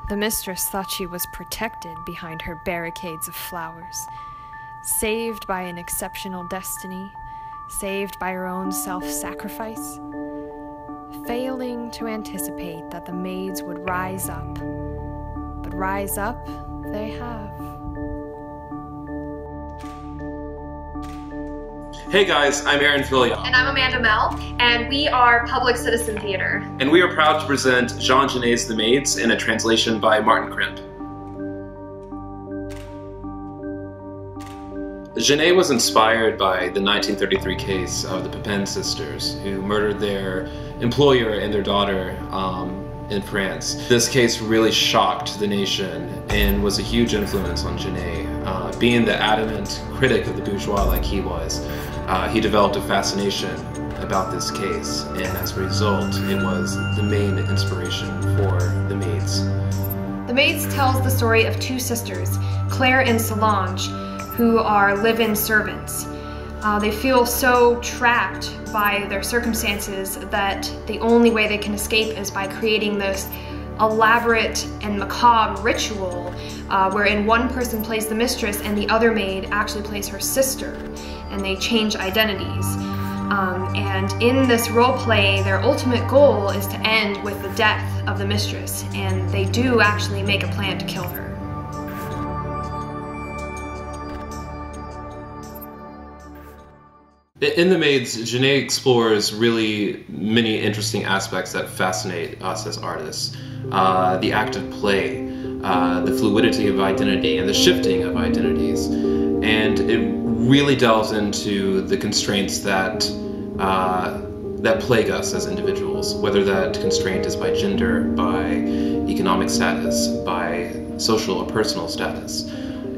The mistress thought she was protected behind her barricades of flowers, saved by an exceptional destiny, saved by her own self-sacrifice, failing to anticipate that the maids would rise up. But rise up they have. Hey guys, I'm Aaron Fillion. And I'm Amanda Mell, and we are Public Citizen Theater. And we are proud to present Jean Genet's The Maids in a translation by Martin Crimp. Genet was inspired by the 1933 case of the Pepin sisters, who murdered their employer and their daughter in France. This case really shocked the nation and was a huge influence on Genet. Being the adamant critic of the bourgeois like he was, he developed a fascination about this case, and as a result, it was the main inspiration for The Maids. The Maids tells the story of two sisters, Claire and Solange, who are live-in servants. They feel so trapped by their circumstances that the only way they can escape is by creating this elaborate and macabre ritual wherein one person plays the mistress and the other maid actually plays her sister, and they change identities. And in this role play, their ultimate goal is to end with the death of the mistress, and they do actually make a plan to kill her. In The Maids, Genet explores really many interesting aspects that fascinate us as artists. The act of play, the fluidity of identity, and the shifting of identities. And it really delves into the constraints that plague us as individuals, whether that constraint is by gender, by economic status, by social or personal status.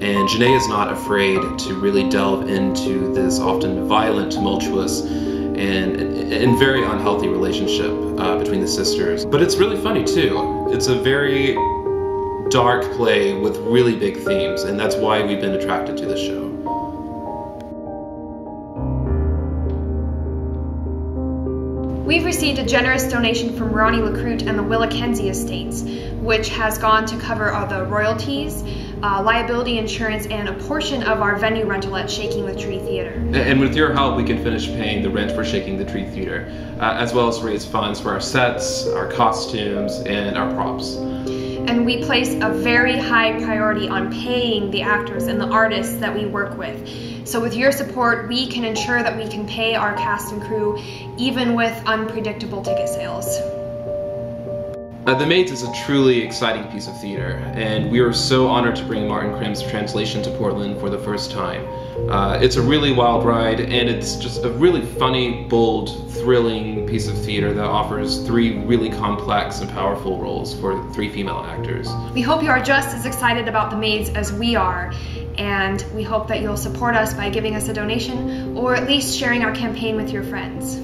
And Genet is not afraid to really delve into this often violent, tumultuous, and very unhealthy relationship between the sisters. But it's really funny too. It's a very dark play with really big themes, and that's why we've been attracted to this show. We've received a generous donation from Ronnie LaCroute and the Willa Kenzie Estates, which has gone to cover all the royalties, liability insurance, and a portion of our venue rental at Shaking the Tree Theater. And with your help, we can finish paying the rent for Shaking the Tree Theater, as well as raise funds for our sets, our costumes, and our props. And we place a very high priority on paying the actors and the artists that we work with. So with your support, we can ensure that we can pay our cast and crew, even with unpredictable ticket sales. The Maids is a truly exciting piece of theater, and we are so honored to bring Martin Crimp's translation to Portland for the first time. It's a really wild ride, and it's just a really funny, bold, thrilling piece of theater that offers three really complex and powerful roles for three female actors. We hope you are just as excited about The Maids as we are, and we hope that you'll support us by giving us a donation, or at least sharing our campaign with your friends.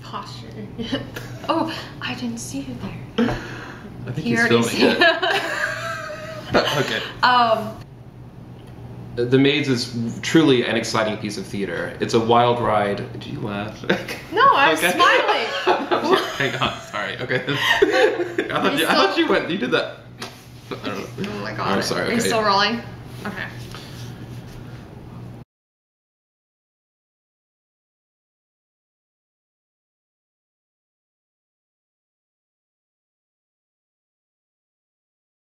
Posture. Oh, I didn't see you there. I think he's filming it. Okay. The Maids is truly an exciting piece of theater. It's a wild ride. Did you laugh? No, I'm smiling. Hang on, sorry. Okay. I thought you went. You did that. I don't know. Oh my god. I'm sorry. Are you still rolling? Okay.